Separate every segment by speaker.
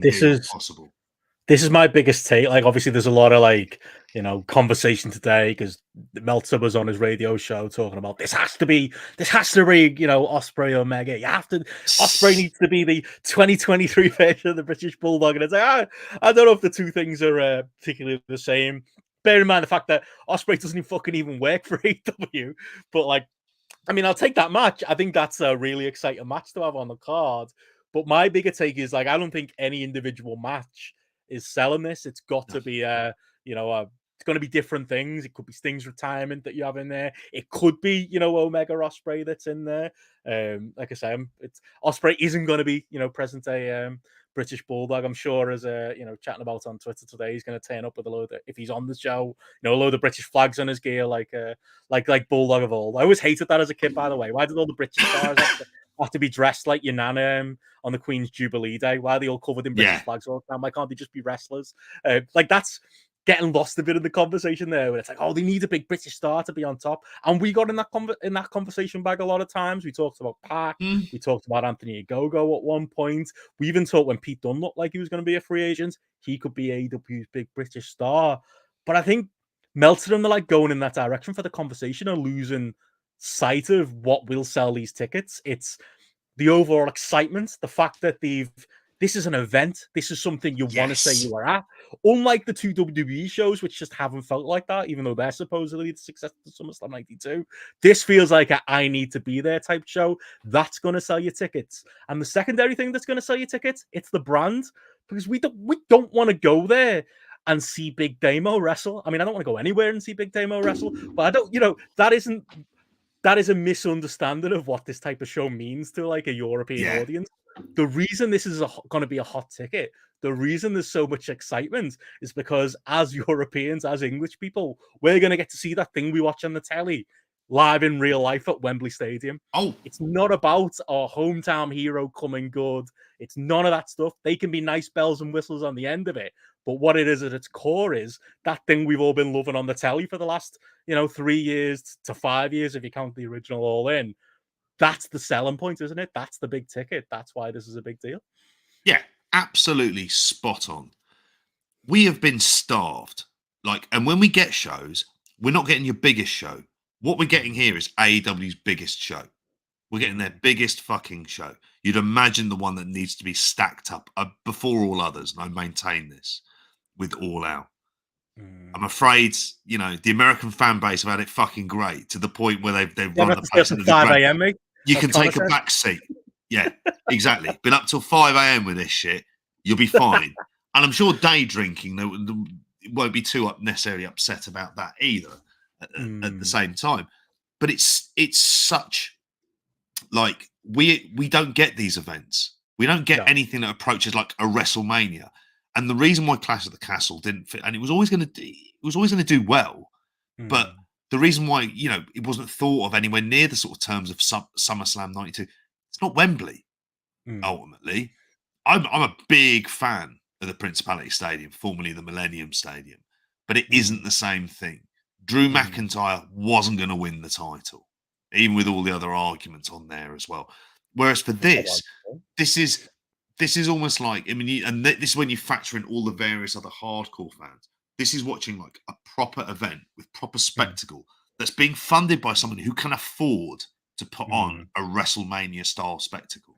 Speaker 1: This
Speaker 2: near
Speaker 1: is
Speaker 2: impossible.
Speaker 1: This is my biggest take. Like, obviously, there's a lot of conversation today because Meltzer was on his radio show talking about this has to be, Osprey Omega. Osprey needs to be the 2023 version of the British Bulldog. And it's like, I don't know if the two things are particularly the same. Bear in mind the fact that Osprey doesn't even work for AEW, but I'll take that match. I think that's a really exciting match to have on the card. But my bigger take is I don't think any individual match is selling this. It's got to be it's going to be different things. It could be Sting's retirement that you have in there. It could be Omega Osprey that's in there. Like I say, Osprey isn't going to be present day British Bulldog. I'm sure as chatting about on Twitter today, he's going to turn up with a load of, if he's on the show, a load of British flags on his gear like Bulldog of old. I always hated that as a kid, by the way. Why did all the British stars have to be dressed like your nana on the Queen's Jubilee Day? Why are they all covered in British flags all the time? Why can't they just be wrestlers? That's getting lost a bit in the conversation there, where it's like, oh, they need a big British star to be on top. And we got in that conversation bag a lot of times. We talked about Pac, we talked about Anthony Ogogo at one point. We even talked when Pete Dunne looked like he was going to be a free agent, he could be AEW's big British star. But I think Meltzer and the going in that direction for the conversation are losing sight of what will sell these tickets. It's the overall excitement, the fact that this is an event. This is something you want to say you are at. Unlike the two WWE shows, which just haven't felt like that, even though they're supposedly the success of SummerSlam 92. This feels like a I need to be there type show. That's going to sell you tickets. And the secondary thing that's going to sell you tickets, it's the brand. Because we don't want to go there and see Big Damo wrestle. I don't want to go anywhere and see Big Damo wrestle. But I don't, that is a misunderstanding of what this type of show means to a European audience. The reason this is going to be a hot ticket, the reason there's so much excitement is because as Europeans, as English people, we're going to get to see that thing we watch on the telly live in real life at Wembley Stadium.
Speaker 2: Oh,
Speaker 1: it's not about our hometown hero coming good. It's none of that stuff. They can be nice bells and whistles on the end of it. But what it is at its core is that thing we've all been loving on the telly for the last, 3 years to 5 years, if you count the original All In. That's the selling point, isn't it? That's the big ticket. That's why this is a big deal.
Speaker 2: Yeah, absolutely spot on. We have been starved. And when we get shows, we're not getting your biggest show. What we're getting here is AEW's biggest show. We're getting their biggest fucking show. You'd imagine the one that needs to be stacked up before all others. And I maintain this with All Out. I'm afraid, the American fan base have had it fucking great to the point where they've run the place into
Speaker 1: 5 a.m., mate.
Speaker 2: You can take a back seat. Yeah, exactly. Been up till 5 a.m. with this shit. You'll be fine. And I'm sure day drinking won't be too necessarily upset about that either at the same time. But it's such we don't get these events. We don't get anything that approaches like a WrestleMania. And the reason why Clash at the Castle didn't fit, and it was always going to do well, but the reason why it wasn't thought of anywhere near the sort of terms of SummerSlam 92, it's not Wembley. Ultimately, I'm a big fan of the Principality Stadium, formerly the Millennium Stadium, but it isn't the same thing. Drew McIntyre wasn't going to win the title, even with all the other arguments on there as well. Whereas for this is almost like, this is when you factor in all the various other hardcore fans. This is watching like a proper event with proper spectacle that's being funded by someone who can afford to put on a WrestleMania style spectacle,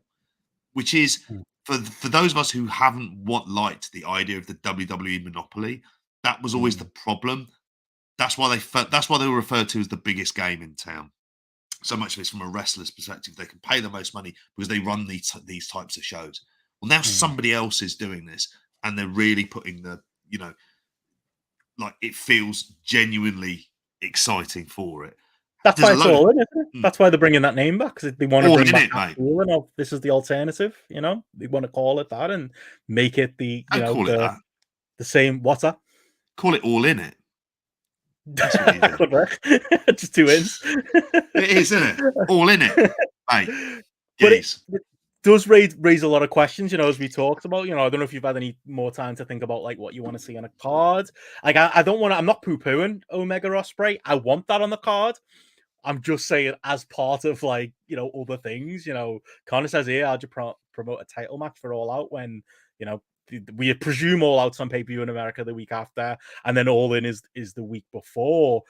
Speaker 2: which is for those of us who haven't liked the idea of the WWE monopoly. That was always the problem. That's why they were referred to as the biggest game in town. So much of it's from a wrestler's perspective. They can pay the most money because they run these types of shows. Well, now somebody else is doing this, and they're really putting it feels genuinely exciting for it.
Speaker 1: That's why it's all in, isn't it? That's why they're bringing that name back, because they want to bring back that feeling of this is the alternative. They want to call it that and make it the same. What's that?
Speaker 2: Call it All In It.
Speaker 1: That's what you do. Could work. Just 2 ins.
Speaker 2: It is, isn't it? All in it, mate.
Speaker 1: But it does raise a lot of questions, as we talked about. I don't know if you've had any more time to think about what you want to see on a card. I don't want to. I'm not poo-pooing Omega Osprey. I want that on the card. I'm just saying as part of other things. Connor says here, how'd you promote a title match for All Out when we presume All Out's on pay-per-view in America the week after, and then All In is the week before.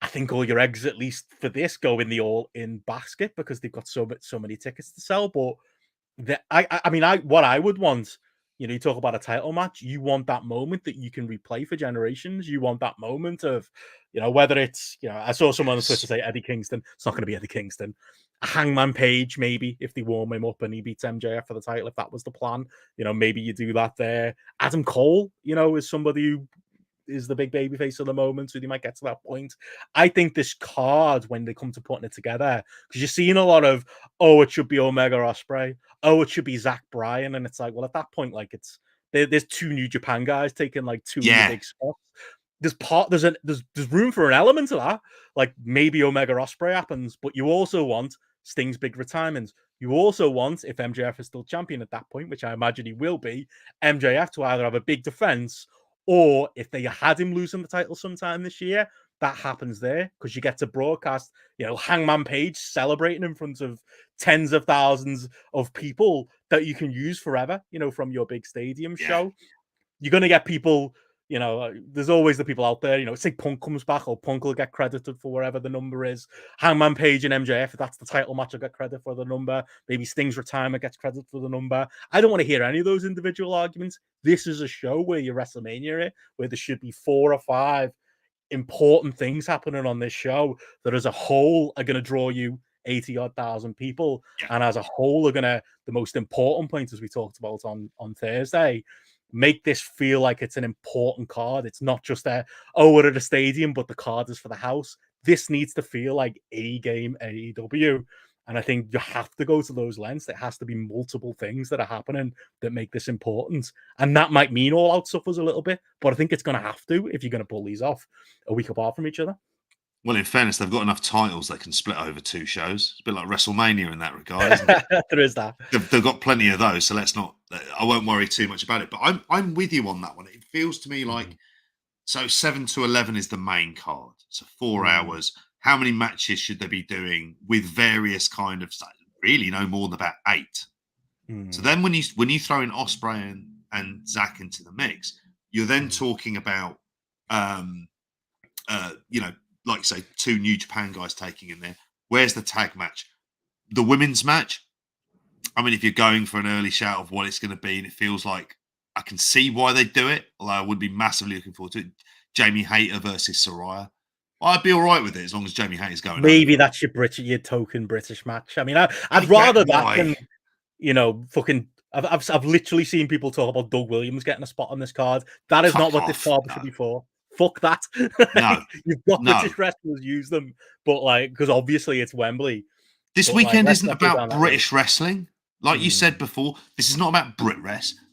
Speaker 1: I think all your eggs, at least for this, go in the All In basket because they've got so many tickets to sell. But what I would want, you talk about a title match, you want that moment that you can replay for generations. You want that moment of, whether it's, I saw someone on Twitter say Eddie Kingston. It's not going to be Eddie Kingston. Hangman Page, maybe, if they warm him up and he beats MJF for the title, if that was the plan. Maybe you do that there. Adam Cole, is somebody who is the big baby face of the moment, so they might get to that point. I think this card, when they come to putting it together, because you're seeing a lot of, it should be Omega Ospreay, it should be Zach Bryan, and it's like, well, at that point, like there's 2 New Japan guys taking like 2 of the big spots. There's room for an element of that, like maybe Omega Ospreay happens, but you also want Sting's big retirement. You also want, if MJF is still champion at that point, which I imagine he will be, MJF to either have a big defense, or if they had him losing the title sometime this year, that happens there because you get to broadcast, Hangman Page celebrating in front of tens of thousands of people that you can use forever, from your big stadium show. You're going to get people, there's always the people out there, say Punk comes back, or Punk will get credited for wherever the number is. Hangman Page and MJF, if that's the title match, will get credit for the number. Maybe Sting's retirement gets credit for the number. I don't want to hear any of those individual arguments. This is a show where you're WrestleMania, where there should be 4 or 5 important things happening on this show that as a whole are going to draw you 80-odd thousand people. And as a whole are going to, the most important point, as we talked about on Thursday, make this feel like it's an important card. It's not just we're at a stadium, but the card is for the house. This needs to feel like a game AEW. And I think you have to go to those lengths. There has to be multiple things that are happening that make this important. And that might mean All Out suffers a little bit, but I think it's going to have to if you're going to pull these off a week apart from each other.
Speaker 2: Well, in fairness, they've got enough titles they can split over 2 shows. It's a bit like WrestleMania in that regard, isn't it?
Speaker 1: There is that.
Speaker 2: They've got plenty of those, so let's not. I won't worry too much about it. But I'm with you on that one. It feels to me like so 7 to 11 is the main card. So 4 hours. How many matches should they be doing with various kind of really no more than about 8? So then when you throw in Ospreay and Zach into the mix, you're then talking about like you say, 2 New Japan guys taking in there. Where's the tag match? The women's match? I mean, if you're going for an early shout of what it's going to be, and it feels like I can see why they do it, although I would be massively looking forward to it. Jamie Hayter versus Saraya. Well, I'd be all right with it as long as Jamie Hayter's going.
Speaker 1: Maybe that's your token British match. I mean, I'd rather that than, fucking. I've literally seen people talk about Doug Williams getting a spot on this card. That is not what this card should be for. Fuck that.
Speaker 2: No.
Speaker 1: You've got British wrestlers, use them. But because obviously it's Wembley.
Speaker 2: This weekend isn't about British wrestling. Like you said before, this is not about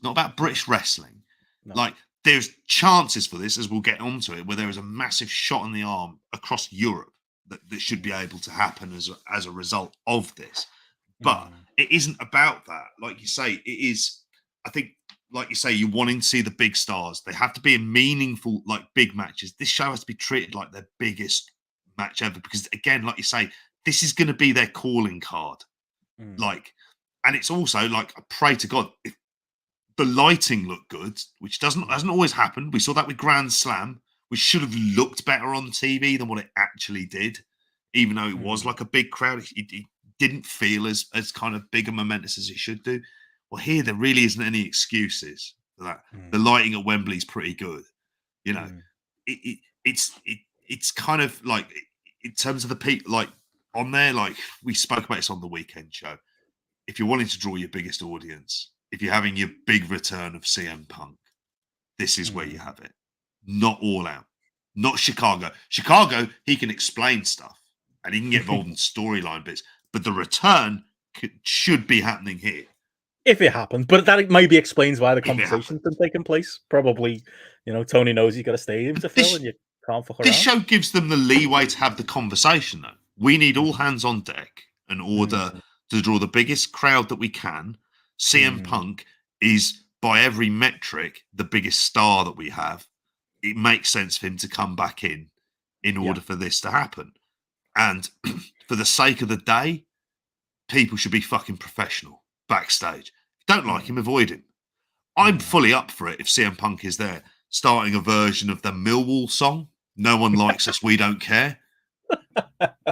Speaker 2: not about British wrestling. No. Like there's chances for this, as we'll get onto it, where there is a massive shot in the arm across Europe that should be able to happen as a result of this. But it isn't about that. Like you say, it is, I think, like you say, you're wanting to see the big stars. They have to be in meaningful, like big matches. This show has to be treated like their biggest match ever because, again, like you say, this is going to be their calling card. Like, and it's also like, I pray to God, if the lighting looked good, which hasn't always happened. We saw that with Grand Slam, which should have looked better on TV than what it actually did, even though it was like a big crowd. It didn't feel as kind of big and momentous as it should do. Well, here there really isn't any excuses for that. The lighting at Wembley is pretty good. It's kind of like in terms of the people like on there. Like we spoke about this on the weekend show. If you're wanting to draw your biggest audience, if you're having your big return of CM Punk, this is where you have it. Not All Out, not Chicago. Chicago, he can explain stuff and he can get involved in storyline bits, but the return should be happening here.
Speaker 1: If it happens, but that maybe explains why the conversation's been taking place. Probably, Tony knows he's got a stadium to fill and you can't fuck around.
Speaker 2: This show gives them the leeway to have the conversation, though. We need all hands on deck in order to draw the biggest crowd that we can. CM Punk is, by every metric, the biggest star that we have. It makes sense for him to come back in order for this to happen. And for the sake of the day, people should be fucking professional backstage. If you don't like him, avoid him. I'm fully up for it if CM Punk is there, starting a version of the Millwall song. No one likes us, we don't care.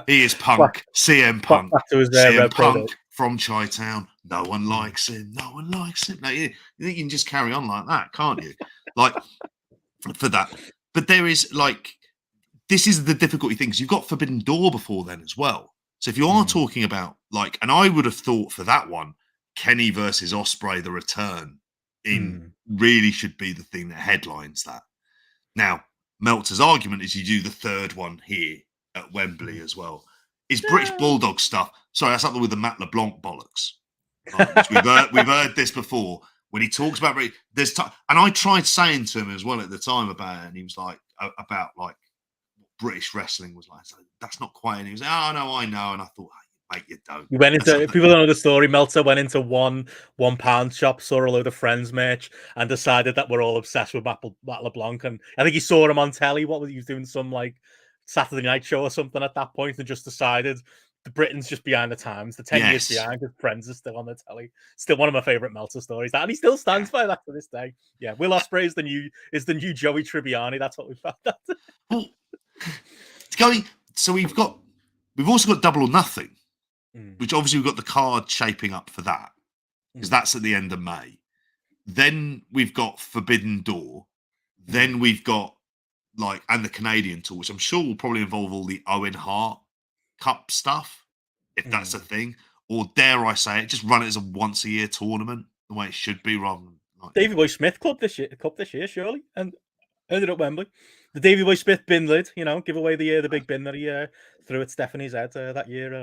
Speaker 2: He is Punk, CM Punk, CM Punk from Chi-Town. No one likes him. No one likes him. No, you can just carry on like that, can't you? Like for that. But there is like, this is the difficulty thing. Because you've got Forbidden Door before then as well. So if you are talking about like, and I would have thought for that one, Kenny versus Ospreay, the return really should be the thing that headlines that. Now, Meltzer's argument is you do the third one here at Wembley as well. Is British Bulldog stuff? Sorry, that's something with the Matt LeBlanc bollocks. We've heard this before when he talks about there's and I tried saying to him as well at the time about it, and he was like about like British wrestling was like. So that's not quite. And he was like, "Oh no, I know." And I thought, oh, mate, you don't.
Speaker 1: You went into people don't know the story. Meltzer went into one-pound shop, saw a load of Friends merch, and decided that we're all obsessed with Matt LeBlanc. And I think he saw him on telly. What was he doing? Some like Saturday night show or something at that point, and just decided the Britain's just behind the times. The 10 years behind, his Friends is still on the telly. Still one of my favorite Meltzer stories, and he still stands by that to this day. Yeah, Will Ospreay is the new Joey Tribbiani. That's what we found out.
Speaker 2: Well, so we've also got Double or Nothing, which obviously we've got the card shaping up for that because that's at the end of May. Then we've got Forbidden Door. Then we've got and the Canadian tour, which I'm sure will probably involve all the Owen Hart Cup stuff, if that's a thing. Or dare I say it, just run it as a once-a-year tournament, the way it should be, rather than
Speaker 1: Davey Boy Smith Cup this year, surely, and ended up Wembley. The Davey Boy Smith bin lid, give away the big bin that he threw at Stephanie's head that year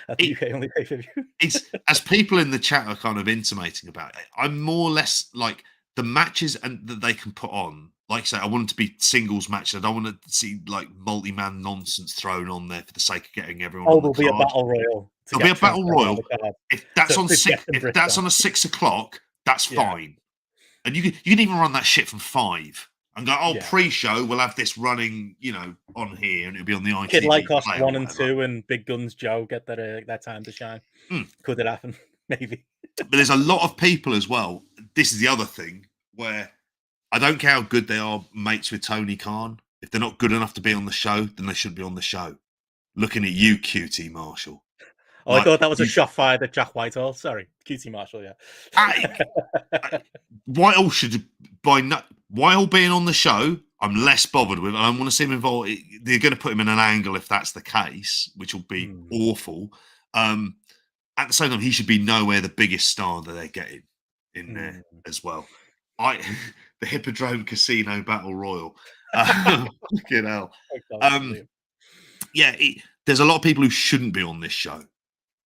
Speaker 1: at the UK only pay-per-view.
Speaker 2: It's as people in the chat are kind of intimating about it. I'm more or less like the matches that they can put on. Like I say, I want it to be singles matches. I don't want to see like multi-man nonsense thrown on there for the sake of getting everyone. Oh,
Speaker 1: there'll be a battle royal.
Speaker 2: There'll be a battle royal. If that's on if that's on a 6 o'clock, that's fine. And you can even run that shit from 5 and go. Pre-show we'll have this running, on here, and it'll be on the ITV.
Speaker 1: Kid Lycos 1 and 2, and Big Guns Joe get their time to shine. Could it happen? Maybe.
Speaker 2: But there's a lot of people as well. This is the other thing where I don't care how good they are mates with Tony Khan. If they're not good enough to be on the show, then they should be on the show. Looking at you, QT Marshall.
Speaker 1: Oh, I thought that was a shot fired at Jack Whitehall. Sorry, QT Marshall, yeah.
Speaker 2: Whitehall should, Whitehall being on the show, I'm less bothered with. I don't want to see him involved. They're going to put him in an angle if that's the case, which will be awful. At the same time, he should be nowhere the biggest star that they're getting in there as well. The Hippodrome Casino Battle Royal. Fucking hell. There's a lot of people who shouldn't be on this show.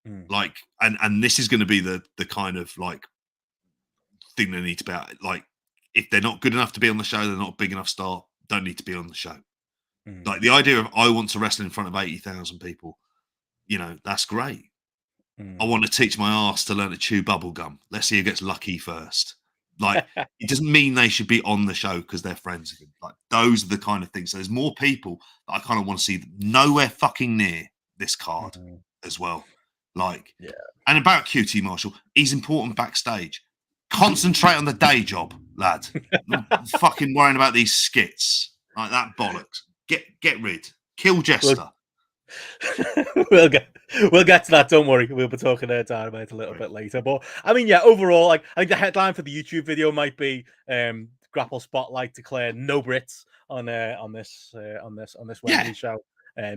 Speaker 2: And this is going to be the kind of thing they need to be like, if they're not good enough to be on the show, they're not a big enough star, don't need to be on the show. Like the idea of I want to wrestle in front of 80,000 people, that's great. I want to teach my ass to learn to chew bubble gum. Let's see who gets lucky first. It doesn't mean they should be on the show because they're friends with him. Those are the kind of things. So there's more people that I kind of want to see nowhere fucking near this card as well. And about QT Marshall, he's important backstage. Concentrate on the day job, lad. Not fucking worrying about these skits like that bollocks. Get rid. Kill Jester.
Speaker 1: We'll get to that. Don't worry. We'll be talking Dynamite a little bit later. But I mean, overall, I think the headline for the YouTube video might be Grapple Spotlight declare no Brits on this Wembley show.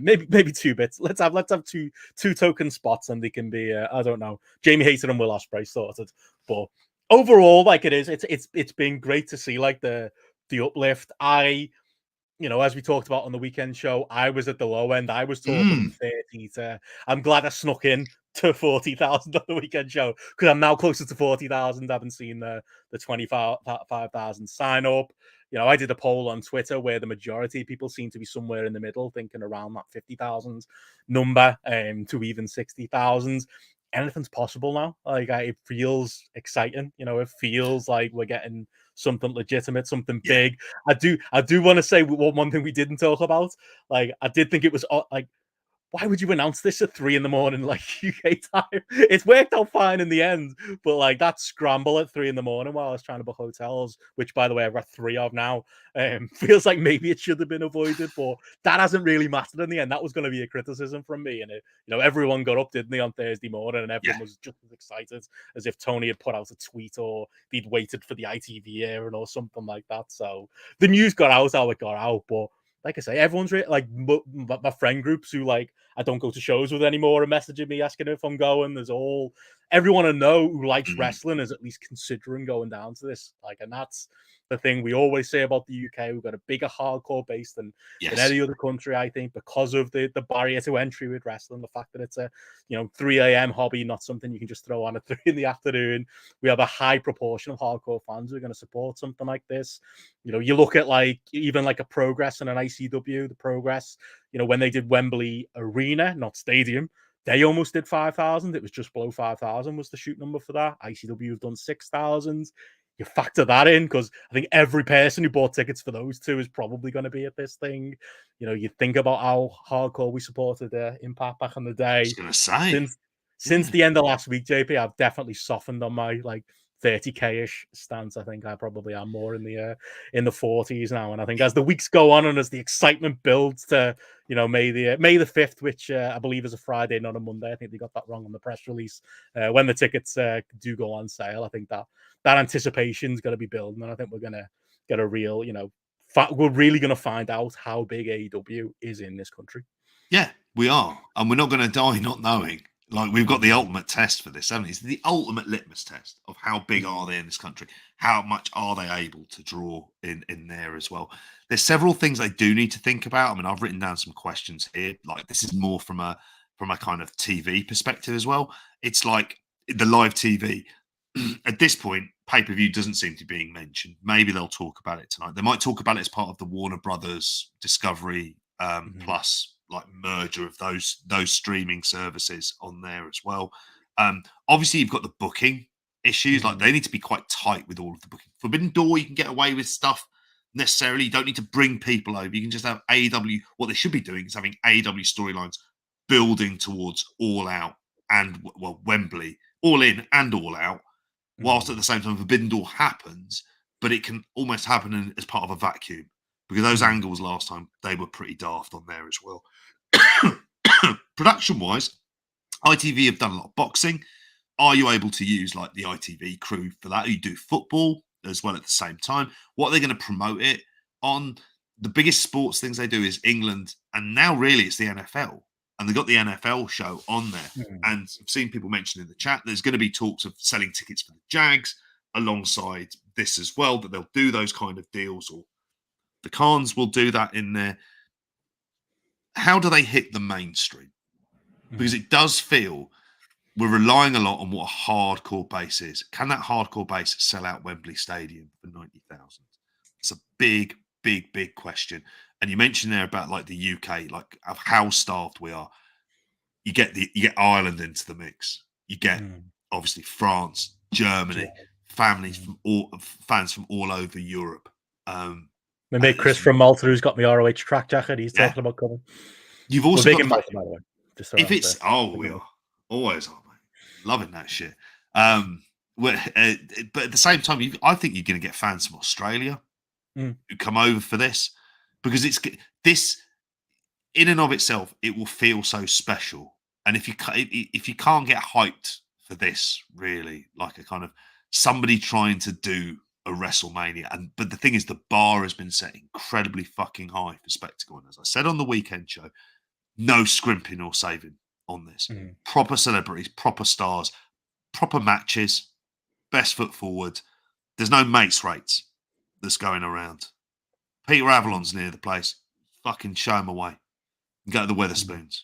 Speaker 1: Maybe 2 bits. Let's have two token spots, and they can be I don't know, Jamie Hayter and Will Ospreay sorted. But overall, it's been great to see the uplift. As we talked about on the weekend show, I was at the low end. I was talking 30 to. I'm glad I snuck in to 40,000 on the weekend show because I'm now closer to 40,000. I haven't seen the 25,000 sign up. I did a poll on Twitter where the majority of people seem to be somewhere in the middle, thinking around that 50,000 number to even 60,000. Anything's possible now. It feels exciting. It feels like we're getting something legitimate, something big. I do want to say one thing we didn't talk about. I did think it was why would you announce this at 3 a.m, like UK time? It's worked out fine in the end, but like that scramble at 3 a.m. while I was trying to book hotels, which by the way I've got 3 of now, feels like maybe it should have been avoided, but that hasn't really mattered in the end. That was going to be a criticism from me, and everyone got up, didn't they, on Thursday morning, and everyone was just as excited as if Tony had put out a tweet or he'd waited for the ITV airing or something like that. So the news got out how it got out, but like I say, everyone's like my friend groups who like I don't go to shows with anymore are messaging me asking if I'm going. There's everyone I know who likes wrestling is at least considering going down to this. Like, and that's the thing we always say about the UK. We've got a bigger hardcore base than any other country, I think, because of the barrier to entry with wrestling, the fact that it's a 3 a.m. hobby, not something you can just throw on at 3 in the afternoon. We have a high proportion of hardcore fans who are going to support something like this. You look at like even like a Progress and an ICW, the Progress, when they did Wembley Arena, not stadium, they almost did 5,000. It was just below 5,000 was the shoot number for that. ICW have done 6,000. You factor that in because I think every person who bought tickets for those two is probably going to be at this thing. You think about how hardcore we supported Impact back in the day.
Speaker 2: I was going to say.
Speaker 1: Since the end of last week, JP, I've definitely softened on my like 30k-ish stance. I think I probably am more in the 40s now. And I think as the weeks go on and as the excitement builds to May the 5th, which I believe is a Friday, not a Monday. I think they got that wrong on the press release. When the tickets do go on sale, I think that anticipation is going to be building, and I think we're going to get a real, we're really going to find out how big AEW is in this country.
Speaker 2: Yeah, we are, and we're not going to die not knowing. Like, we've got the ultimate test for this, haven't we? It's the ultimate litmus test of how big are they in this country? How much are they able to draw in there as well? There's several things I do need to think about. I mean, I've written down some questions here. Like, this is more from a kind of TV perspective as well. It's like the live TV. At this point, pay-per-view doesn't seem to be being mentioned. Maybe they'll talk about it tonight. They might talk about it as part of the Warner Brothers Discovery Plus like merger of those streaming services on there as well. Obviously, you've got the booking issues. Like, they need to be quite tight with all of the booking. Forbidden Door, you can get away with stuff necessarily. You don't need to bring people over. You can just have AEW. What they should be doing is having AEW storylines building towards All Out and, well, Wembley, All In and All Out, whilst at the same time Forbidden Door happens, but it can almost happen as part of a vacuum. Because those angles last time, they were pretty daft on there as well. Production-wise, ITV have done a lot of boxing. Are you able to use like the ITV crew for that? You do football as well at the same time. What are they going to promote it on? The biggest sports things they do is England, and now really it's the NFL. And they've got the NFL show on there. And I've seen people mention in the chat, there's going to be talks of selling tickets for the Jags alongside this as well, that they'll do those kind of deals, or the Khans will do that in there. How do they hit the mainstream? Because it does feel we're relying a lot on what a hardcore base is. Can that hardcore base sell out Wembley Stadium for 90,000? It's a big, big, big question. And you mentioned there about like the UK, like of how starved we are. You get Ireland into the mix. You get obviously France, Germany, fans from all over Europe.
Speaker 1: My mate Chris from Malta, who's got my ROH track jacket, he's talking about coming.
Speaker 2: You've also got
Speaker 1: Malta, by the way.
Speaker 2: If it's we are always are, mate. Loving that shit. But at the same time, I think you're going to get fans from Australia who come over for this, because it's this in and of itself. It will feel so special, and if you can't get hyped for this, really, like a kind of somebody trying to do a WrestleMania, but the thing is, the bar has been set incredibly fucking high for spectacle. And as I said on the weekend show, no scrimping or saving on this. Proper celebrities, proper stars, proper matches, best foot forward. There's no mates rates that's going around. Peter Avalon's near the place. Fucking show him away. Go to the Weatherspoons.